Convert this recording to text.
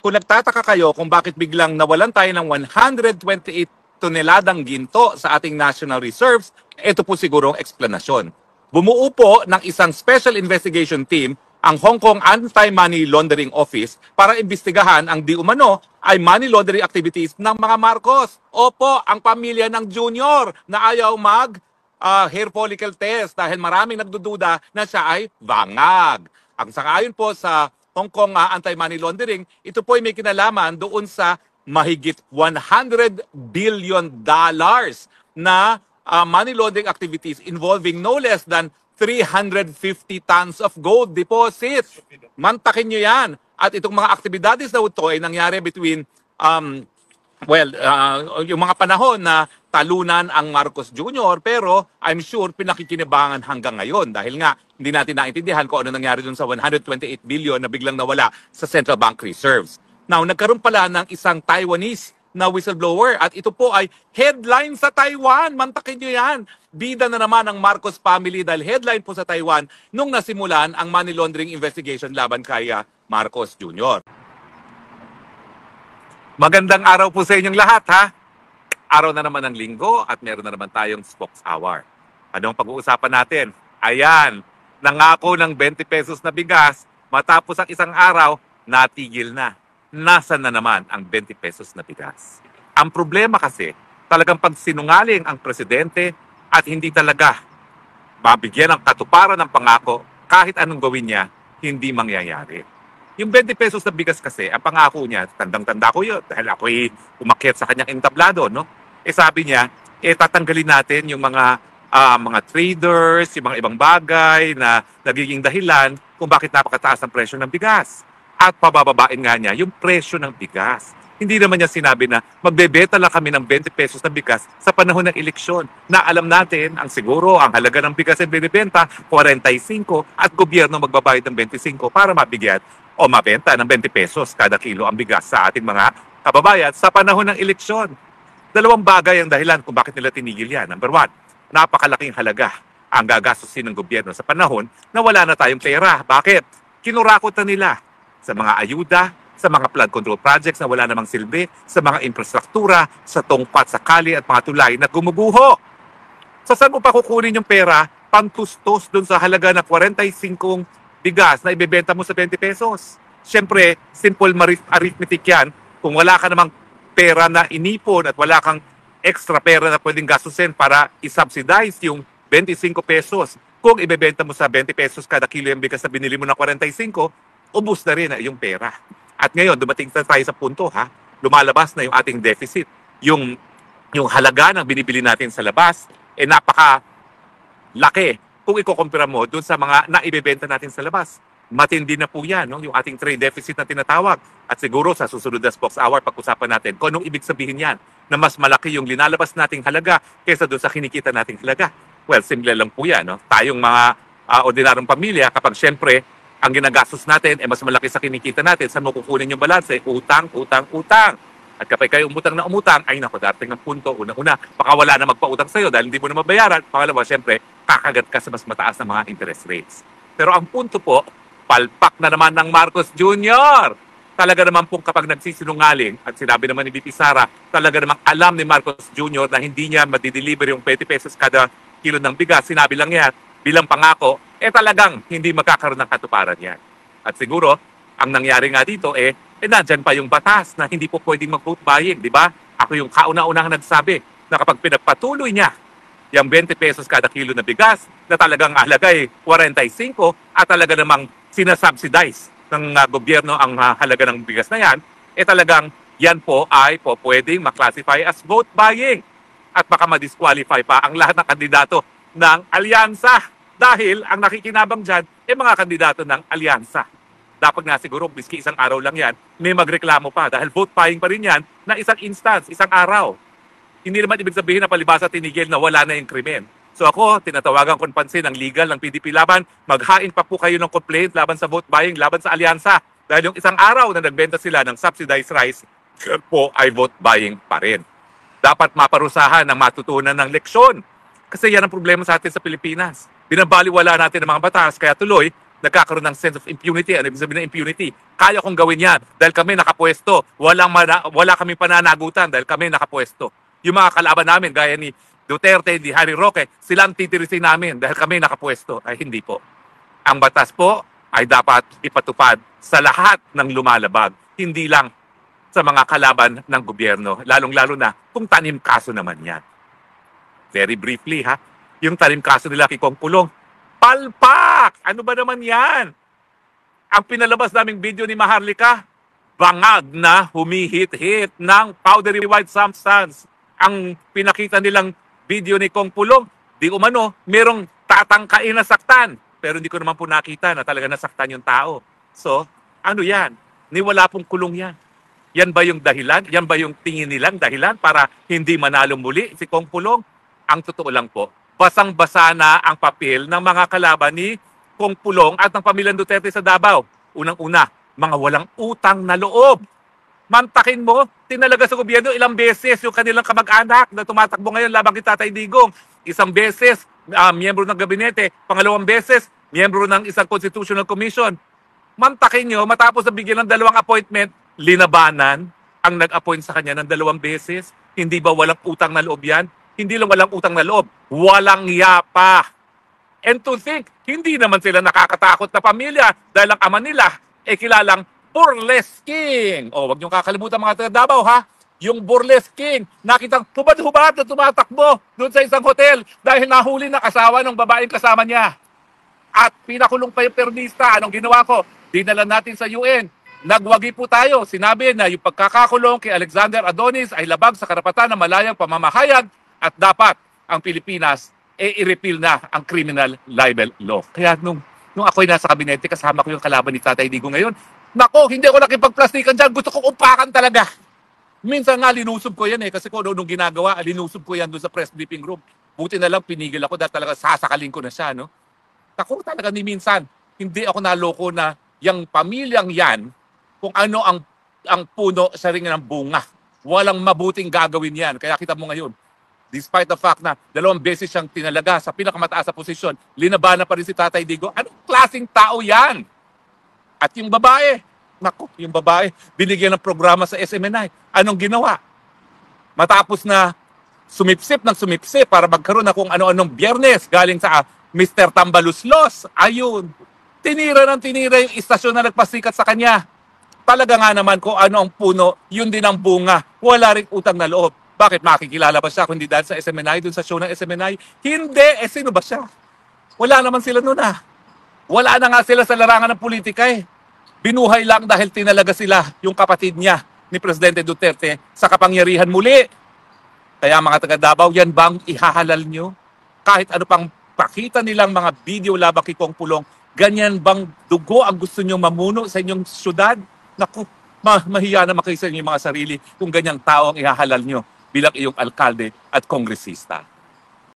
Kung nagtataka kayo kung bakit biglang nawalan tayo ng 128 toneladang ginto sa ating national reserves, ito po siguro ang eksplanasyon. Bumuo po ng isang special investigation team ang Hong Kong Anti-Money Laundering Office para imbestigahan ang di umano ay money laundering activities ng mga Marcos. Opo, ang pamilya ng Junior na ayaw hair follicle test dahil maraming nagdududa na siya ay bangag. Ang sangayon po sa Hong Kong Anti-Money Laundering, ito po ay may kinalaman doon sa mahigit $100 billion na money laundering activities involving no less than 350 tons of gold deposit. Mantakin nyo yan. At itong mga aktibidades na ito ay nangyari between yung mga panahon na talunan ang Marcos Jr. pero I'm sure pinakikinabangan hanggang ngayon dahil nga hindi natin naintindihan kung ano nangyari dun sa 128 billion na biglang nawala sa Central Bank Reserves. Now, nagkaroon pala ng isang Taiwanese na whistleblower at ito po ay headline sa Taiwan. Mantakin nyo yan. Bida na naman ang Marcos family dahil headline po sa Taiwan nung nasimulan ang money laundering investigation laban kay Marcos Jr. Magandang araw po sa inyong lahat, ha? Araw na naman ng linggo at meron na naman tayong Spokes Hour. Anong pag-uusapan natin? Ayan, nangako ng 20 pesos na bigas, matapos ang isang araw, natigil na. Nasaan na naman ang 20 pesos na bigas? Ang problema kasi, talagang pag sinungaling ang presidente at hindi talaga mabigyan ng katuparan ng pangako, kahit anong gawin niya, hindi mangyayari. Yung 20 pesos na bigas kasi, ang pangako niya, tandang-tanda ko yun, dahil ako'y umakyat sa kanyang entablado, no? Sabi niya, tatanggalin natin yung mga traders, yung mga ibang bagay na nagiging dahilan kung bakit napakataas ang presyo ng bigas. At pabababain nga niya yung presyo ng bigas. Hindi naman niya sinabi na magbebenta lang kami ng 20 pesos na bigas sa panahon ng eleksyon. Na alam natin, ang siguro, ang halaga ng bigas ay binibenta, 45 at gobyerno magbabayad ng 25 para mabigyan o mabenta ng 20 pesos kada kilo ang bigas sa ating mga kababayan sa panahon ng eleksyon. Dalawang bagay ang dahilan kung bakit nila tinigil yan. Number one, napakalaking halaga ang gagastusin ng gobyerno sa panahon na wala na tayong pera. Bakit? Kinurakot na nila sa mga ayuda, sa mga flood control projects na wala namang silbi, sa mga infrastruktura, sa tungpat sa kali at mga tulay na gumuguho. So saan mo pa kukunin yung pera? Pantustos dun sa halaga na 45 bigas na ibebenta mo sa 20 pesos. Siyempre, simple arithmetic yan. Kung wala ka namang pera na inipon at wala kang extra pera na pwedeng gastusin para isubsidize yung 25 pesos. Kung ibebenta mo sa 20 pesos kada kilo yung bigas na binili mo ng 45, ubus na rin yung pera. At ngayon, dumating na tayo sa punto, ha? Lumalabas na yung ating deficit. Yung halaga ng binibili natin sa labas, napaka-laki kung ikukumpira mo dun sa mga naibebenta natin sa labas. Matindi na po yan, no? Yung ating trade deficit na tinatawag. At siguro sa susunod na Spokes Hour, pag-usapan natin kung anong ibig sabihin yan na mas malaki yung linalabas nating halaga kaysa doon sa kinikita nating halaga. Well, simple lang po yan, no? Tayong mga ordinaryong pamilya, kapag syempre, ang ginagastos natin mas malaki sa kinikita natin, saan mo kukunin yung balanse? Utang, utang, utang. At kapag kayo umutang na umutang, ay naku, darating ng punto, una-una, baka wala na magpautang sa'yo dahil hindi mo na mabayaran. Pangalawa, syempre, kakagat ka sa mas mataas na mga interest rates. Pero ang punto po, palpak na naman ng Marcos Jr. Talaga naman po kapag nagsisinungaling, at sinabi naman ni VP Sara, talaga namang alam ni Marcos Jr. na hindi niya madideliver yung 20 pesos kada kilo ng bigas. Sinabi lang yan, bilang pangako, talagang hindi magkakaroon ng katuparan yan. At siguro, ang nangyari nga dito, nandyan pa yung batas na hindi po pwedeng mag-vote buying, di ba? Ako yung kauna-unang nagsabi na kapag pinagpatuloy niya yung 20 pesos kada kilo na bigas, na talagang alagay 45 at talaga namang sinasubsidize ng gobyerno ang halaga ng bigas na yan, talagang yan po ay po pwedeng maklasify as vote buying. At baka ma-disqualify pa ang lahat ng kandidato ng alyansa. Dahil ang nakikinabang dyan, mga kandidato ng alyansa. Dapat nga siguro, biski isang araw lang yan, may magreklamo pa. Dahil vote buying pa rin yan na isang instance, isang araw. Hindi naman ibig sabihin na palibasa tinigil na wala na yung krimen. So ako, tinatawagan ko pansin ang legal ng PDP laban, maghain pa po kayo ng complaint laban sa vote buying, laban sa alyansa. Dahil yung isang araw na nagbenta sila ng subsidized rice, po ay vote buying pa rin. Dapat maparusahan ng matutunan ng leksyon. Kasi yan ang problema sa atin sa Pilipinas. Binabaliwala natin ang mga batas, kaya tuloy, nagkakaroon ng sense of impunity. Ano ibig sabihin ng impunity? Kaya kong gawin yan dahil kami nakapwesto. Wala kaming pananagutan dahil kami nakapwesto. Yung mga kalaban namin, gaya ni Duterte, ni Harry Roque, sila ang titirisin namin dahil kami nakapwesto. Ay hindi po. Ang batas po ay dapat ipatupad sa lahat ng lumalabag, hindi lang sa mga kalaban ng gobyerno, lalong-lalo na kung tanim kaso naman yan. Very briefly ha, yung tanim kaso nila kay Kong Pulong, palpak! Ano ba naman yan? Ang pinalabas naming video ni Maharlika, bangag na humihit-hit ng powdery white substance. Ang pinakita nilang video ni Kong Pulong, di umano, merong tatangkain na saktan. Pero hindi ko naman po nakita na talaga nasaktan yung tao. So, ano yan? Niwala pong kulong yan. Yan ba yung dahilan? Yan ba yung tingin nilang dahilan para hindi manalo muli si Kong Pulong? Ang totoo lang po, basang-basa na ang papel ng mga kalaban ni Kong Pulong at ng pamilyang Duterte sa Davao. Unang-una, mga walang utang na loob. Mantakin mo, tinalaga sa gobyerno ilang beses yung kanilang kamag-anak na tumatakbo ngayon labang kay Tatay Digong. Isang beses, miyembro ng gabinete. Pangalawang beses, miyembro ng isang constitutional commission. Mantakin nyo, matapos na bigyan ng 2 appointment, linabanan ang nag-appoint sa kanya ng 2 beses. Hindi ba walang utang na loob yan? Hindi lang walang utang na loob, walang yapa. And to think, hindi naman sila nakakatakot na pamilya dahil ang ama nila kilalang Burlesque King. O, wag niyong kakalimutan mga taga Davao ha. Yung Burlesque King, nakitang hubad-hubad na tumatakbo doon sa isang hotel dahil nahuli na kasawa ng babaeng kasama niya. At pinakulong pa yung permista. Anong ginawa ko? Dinala natin sa UN. Nagwagi po tayo. Sinabi na yung pagkakakulong kay Alexander Adonis ay labag sa karapatan ng malayang pamamahayag at dapat ang Pilipinas i-repeal na ang criminal libel law. Kaya nung ako'y nasa kabinete, kasama ko yung kalaban ni Tatay Digong ngayon, nako, hindi ako nakipagplastikan dyan. Gusto ko umpakan talaga. Minsan nga, linusob ko yan kasi kung nung ginagawa, linusob ko yan doon sa press briefing room. Buti na lang, pinigil ako dahil talaga sasakalin ko na siya, no? Tako talaga ni minsan, hindi ako naloko na yung pamilyang yan, kung ano ang puno sa ring ng bunga. Walang mabuting gagawin yan. Kaya kita mo ngayon, despite the fact na 2 beses siyang tinalaga sa pinakamataas na posisyon, linabanan pa rin si Tatay Digong. Anong klaseng tao yan? At yung babae, naku, yung babae, binigyan ng programa sa SMNI. Anong ginawa? Matapos na sumipsip para magkaroon na kung ano-anong Biyernes galing sa Mr. Tambaluslos, ayun, tinira yung istasyon na nagpasikat sa kanya. Talaga nga naman kung ano ang puno, yun din ang bunga. Wala rin utang na loob. Bakit makikilala ba siya kung hindi dahil sa SMNI, dun sa show ng SMNI? Hindi! Sino ba siya? Wala naman sila nun Wala na nga sila sa larangan ng politika Binuhay lang dahil tinalaga sila yung kapatid niya ni Presidente Duterte sa kapangyarihan muli. Kaya mga taga Davao, yan bang ihahalal nyo? Kahit ano pang pakita nilang mga video labang kay Kong Pulong, ganyan bang dugo ang gusto nyo mamuno sa inyong syudad? Naku, mahiya naman kayo sa inyong mga sarili kung ganyang tao ang ihahalal nyo bilang iyong alkalde at kongresista.